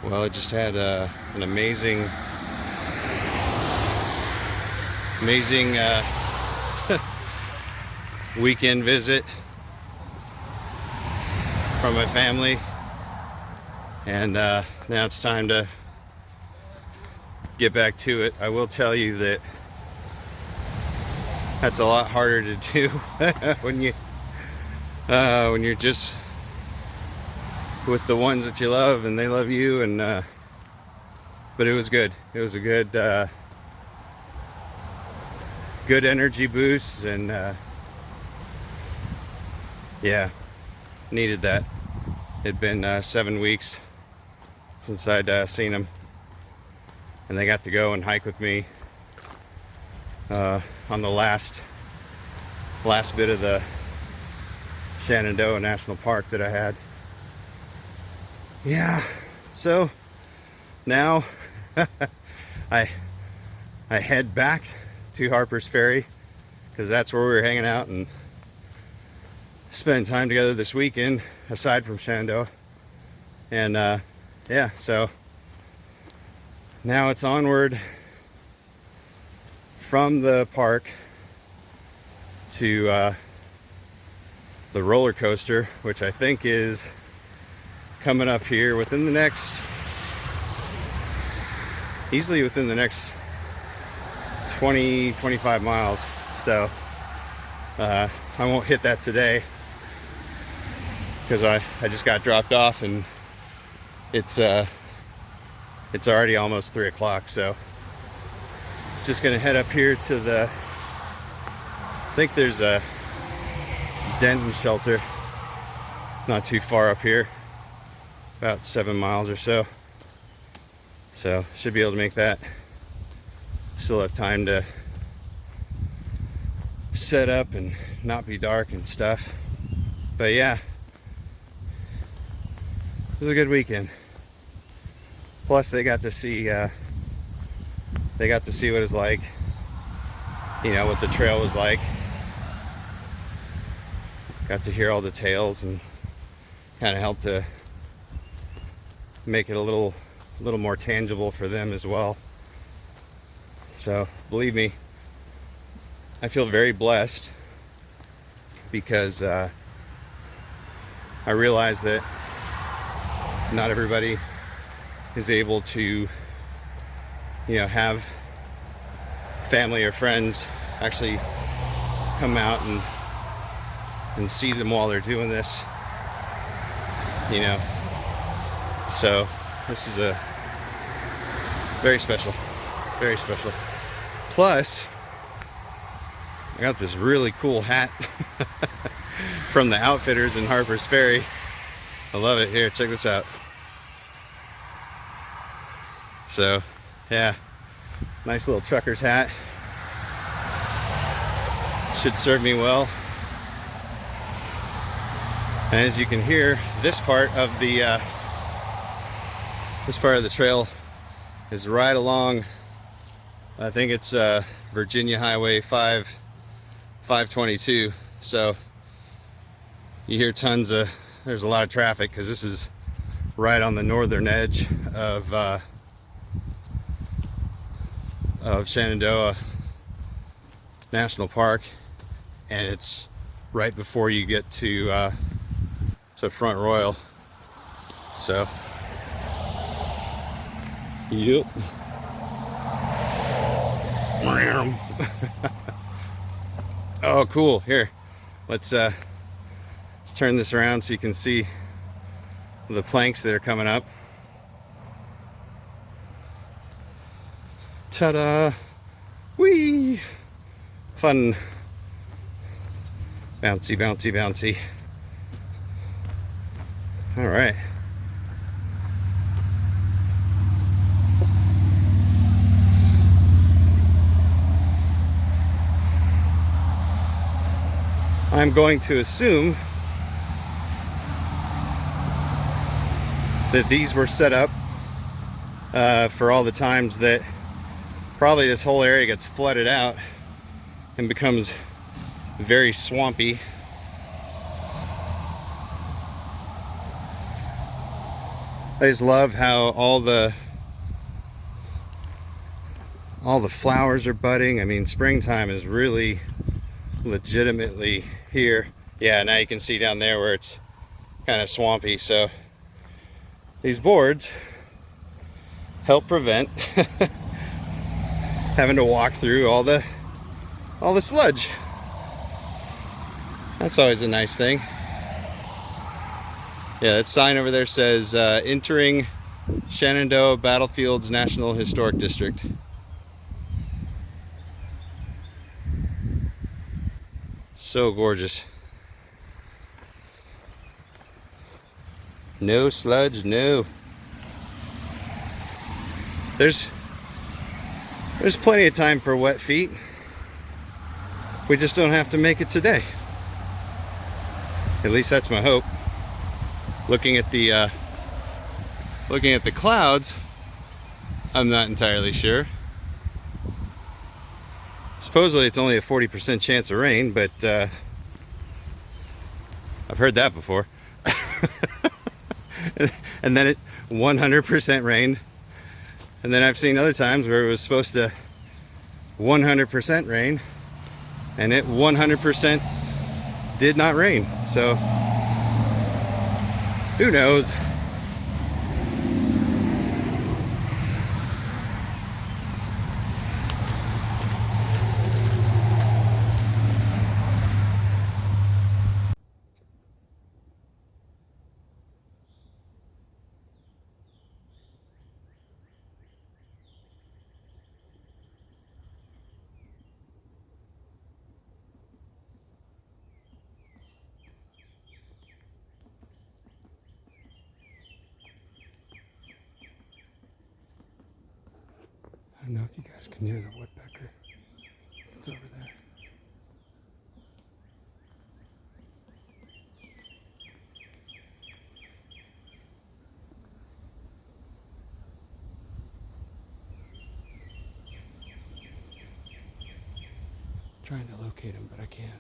Well, I just had an amazing weekend visit from my family, and now it's time to get back to it. I will tell you that that's a lot harder to do when you're just with the ones that you love and they love you, and but it was good. It was a good energy boost, and yeah, needed that. It'd been 7 weeks since I'd seen them, and they got to go and hike with me on the last bit of the Shenandoah National Park that I had. Yeah, so now I head back to Harpers Ferry, because that's where we were hanging out and spending time together this weekend, aside from Shenandoah. And yeah, so now it's onward from the park to the roller coaster, which I think is coming up here within the next, easily within the next 20-25 miles. So I won't hit that today, because I just got dropped off, and it's already almost 3 o'clock. So just gonna head up here to the, I think there's a Denton shelter not too far up here, about 7 miles or so. So should be able to make that. Still have time to set up and not be dark and stuff. But yeah, it was a good weekend. Plus they got to see what it's like, what the trail was like. Got to hear all the tales and kind of helped to make it a little more tangible for them as well. So believe me, I feel very blessed, because I realize that not everybody is able to have family or friends actually come out and see them while they're doing this, so this is a very special. Plus, I got this really cool hat from the outfitters in Harpers Ferry. I love it. Here, check this out. So yeah, nice little trucker's hat. Should serve me well. And as you can hear, this part of the trail is right along, I think it's Virginia Highway 522. So you hear there's a lot of traffic, because this is right on the northern edge of Shenandoah National Park, and it's right before you get to Front Royal. So yep. Oh, cool. Here, let's turn this around so you can see the planks that are coming up. Ta-da! Whee! Fun. Bouncy, bouncy, bouncy. All right. I'm going to assume that these were set up for all the times that probably this whole area gets flooded out and becomes very swampy. I just love how all the flowers are budding. I mean, springtime is really legitimately here. Yeah, now you can see down there where it's kind of swampy. So these boards help prevent having to walk through all the sludge. That's always a nice thing. Yeah, that sign over there says entering Shenandoah Battlefields National Historic District. So gorgeous. No sludge, no. There's plenty of time for wet feet. We just don't have to make it today. At least that's my hope. Looking at the clouds, I'm not entirely sure. Supposedly it's only a 40% chance of rain, but I've heard that before. And then it 100% rained. And then I've seen other times where it was supposed to 100% rain, and it 100% did not rain. So who knows? I don't know if you guys can hear the woodpecker. It's over there. Trying to locate him, but I can't.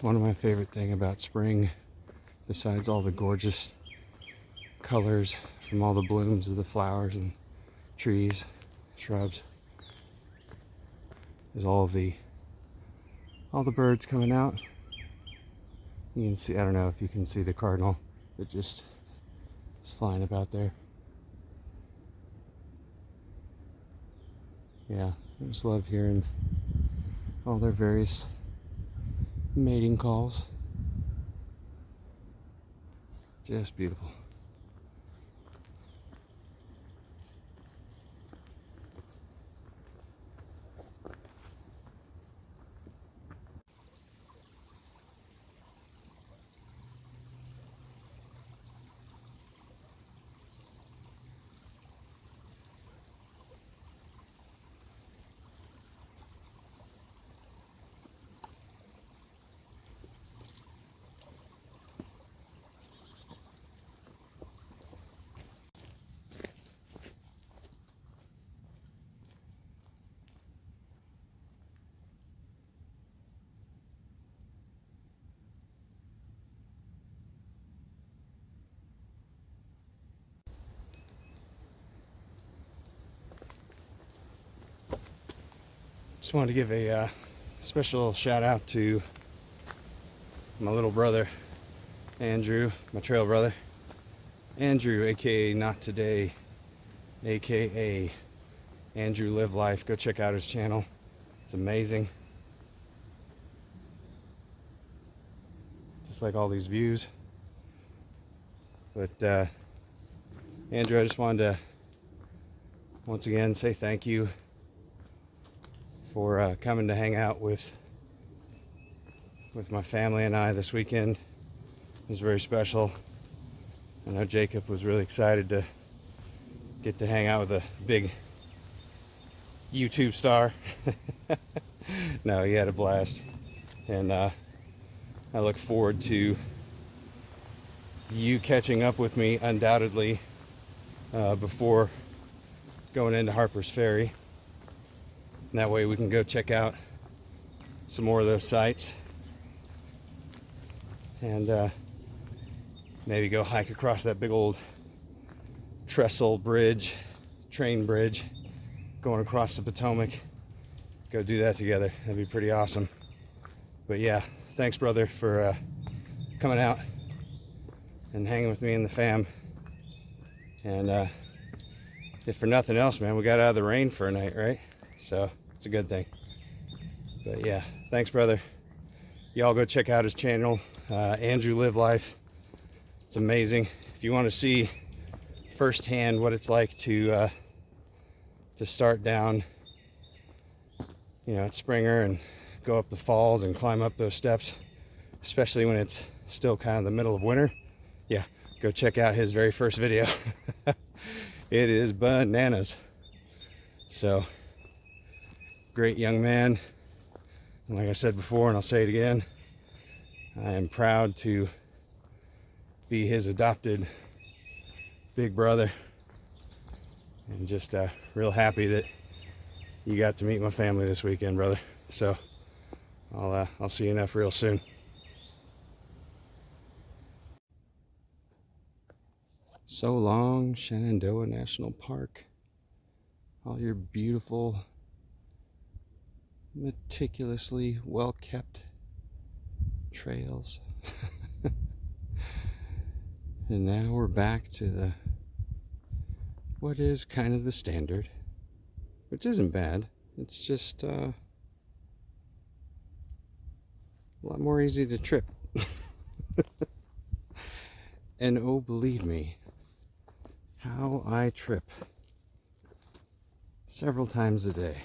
One of my favorite things about spring, besides all the gorgeous colors from all the blooms of the flowers and trees, shrubs, is all the birds coming out. You can see, I don't know if you can see the cardinal that just is flying about there. Yeah, I just love hearing all their various mating calls. Just beautiful. Just wanted to give a special shout out to my little brother, Andrew, my trail brother. Andrew, aka Not Today, aka Andrew Live Life. Go check out his channel. It's amazing. Just like all these views. But Andrew, I just wanted to once again say thank you for coming to hang out with my family and I this weekend. It was very special. I know Jacob was really excited to get to hang out with a big YouTube star. No, he had a blast, and I look forward to you catching up with me undoubtedly before going into Harpers Ferry. And that way we can go check out some more of those sites and maybe go hike across that big old trestle bridge, train bridge, going across the Potomac. Go do that together. That'd be pretty awesome. But yeah, thanks brother for coming out and hanging with me and the fam. And if for nothing else, man, we got out of the rain for a night, right? So it's a good thing. But yeah, thanks brother. Y'all go check out his channel, Andrew Live Life. It's amazing. If you want to see firsthand what it's like to start down, you know, at Springer and go up the falls and climb up those steps, especially when it's still kind of the middle of winter, yeah, go check out his very first video. It is bananas. So, great young man. And like I said before, and I'll say it again, I am proud to be his adopted big brother, and just real happy that you got to meet my family this weekend, brother. So I'll see you enough real soon. So long, Shenandoah National Park. All your beautiful, meticulously well-kept trails. And now we're back to what is kind of the standard, which isn't bad. It's just a lot more easy to trip. And oh, believe me, how I trip several times a day.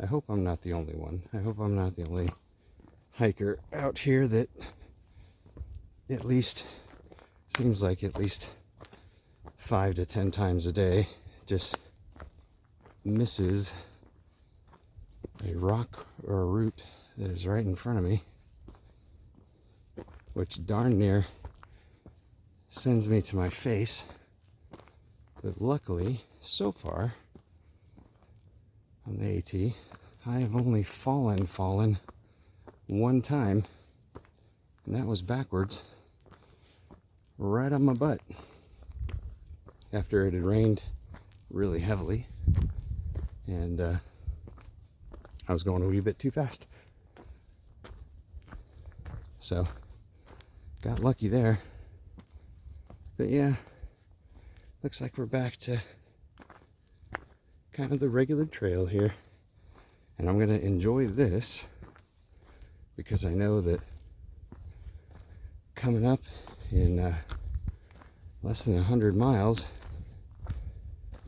I hope I'm not the only one. I hope I'm not the only hiker out here that at least seems like at least 5 to 10 times a day just misses a rock or a root that is right in front of me, which darn near sends me to my face. But luckily, so far on the AT, I have only fallen one time, and that was backwards, right on my butt, after it had rained really heavily, and I was going a wee bit too fast. So, got lucky there. But yeah, looks like we're back to kind of the regular trail here. And I'm gonna enjoy this because I know that coming up in less than 100 miles,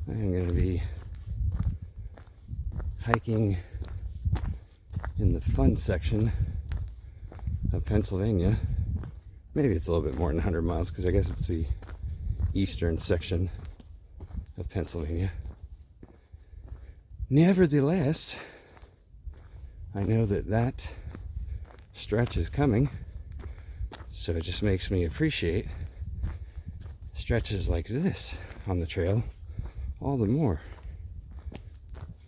I am gonna be hiking in the fun section of Pennsylvania. Maybe it's a little bit more than 100 miles because I guess it's the eastern section of Pennsylvania. Nevertheless, I know that that stretch is coming, so it just makes me appreciate stretches like this on the trail all the more.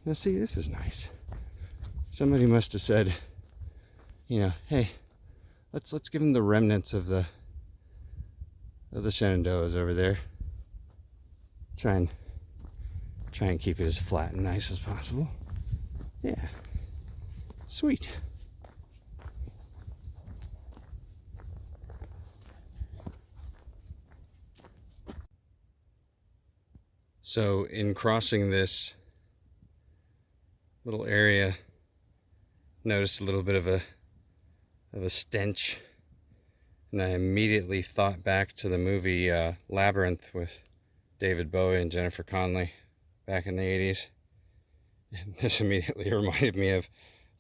Now see, this is nice. Somebody must have said, you know, hey, let's give them the remnants of the Shenandoahs over there. Try and keep it as flat and nice as possible. Yeah. Sweet. So in crossing this little area, noticed a little bit of a stench, and I immediately thought back to the movie Labyrinth with David Bowie and Jennifer Connelly back in the 80s. And this immediately reminded me of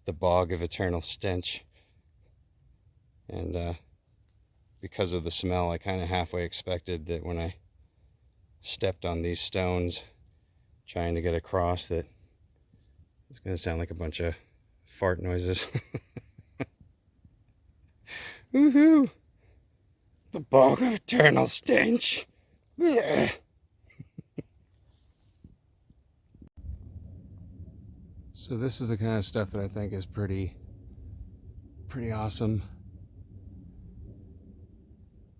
the Bog of Eternal Stench. And because of the smell, I kind of halfway expected that when I stepped on these stones trying to get across, that it's going to sound like a bunch of fart noises. Woohoo! The bog of eternal stench. Blech. So this is the kind of stuff that I think is pretty awesome,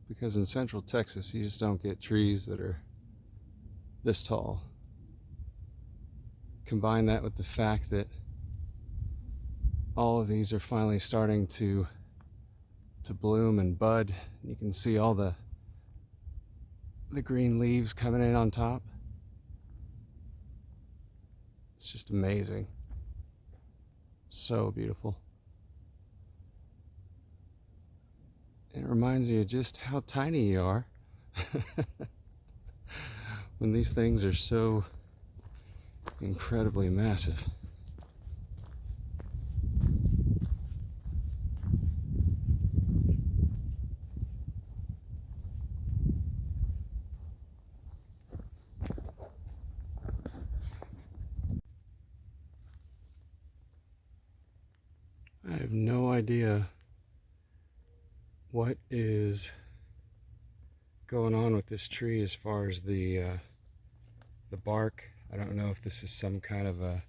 because in central Texas you just don't get trees that are this tall. Combine that with the fact that all of these are finally starting to bloom and bud. You can see all the green leaves coming in on top. It's just amazing. So beautiful. It reminds you just how tiny you are when these things are so incredibly massive. I have no idea what is going on with this tree as far as the bark. I don't know if this is some kind of a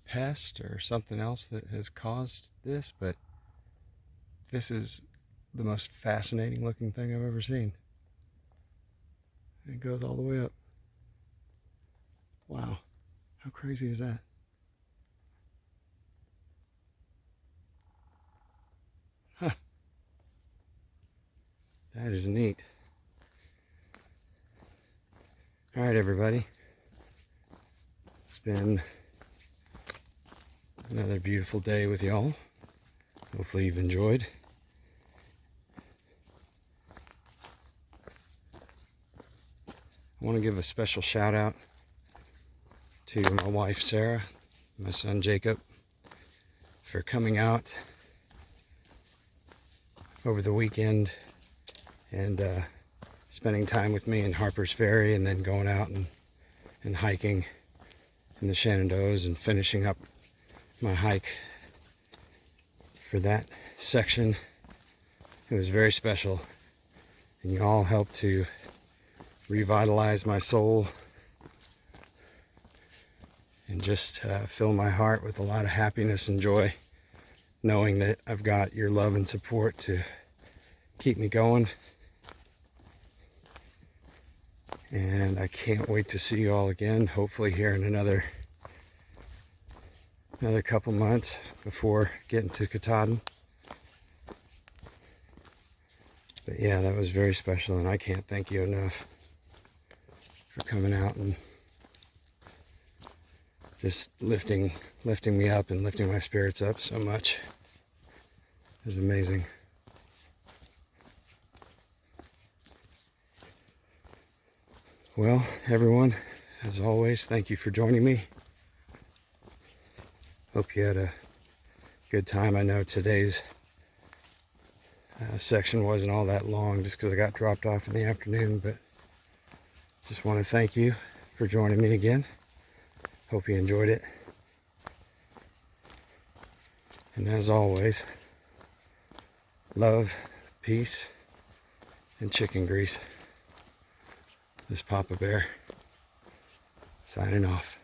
pest or something else that has caused this, but this is the most fascinating looking thing I've ever seen. It goes all the way up. Wow, how crazy is that? Huh. That is neat. All right, everybody. It's been another beautiful day with y'all. Hopefully you've enjoyed. I want to give a special shout out to my wife Sarah, my son Jacob, for coming out over the weekend and spending time with me in Harpers Ferry, and then going out and hiking in the Shenandoahs and finishing up my hike for that section. It was very special, and you all helped to revitalize my soul and just fill my heart with a lot of happiness and joy, knowing that I've got your love and support to keep me going. And I can't wait to see you all again, hopefully here in another couple months before getting to Katahdin. But yeah, that was very special, and I can't thank you enough for coming out and just lifting me up and lifting my spirits up so much. It was amazing. Well, everyone, as always, thank you for joining me. Hope you had a good time. I know today's section wasn't all that long just because I got dropped off in the afternoon, but just want to thank you for joining me again. Hope you enjoyed it. And as always, love, peace, and chicken grease. This Papa Bear signing off.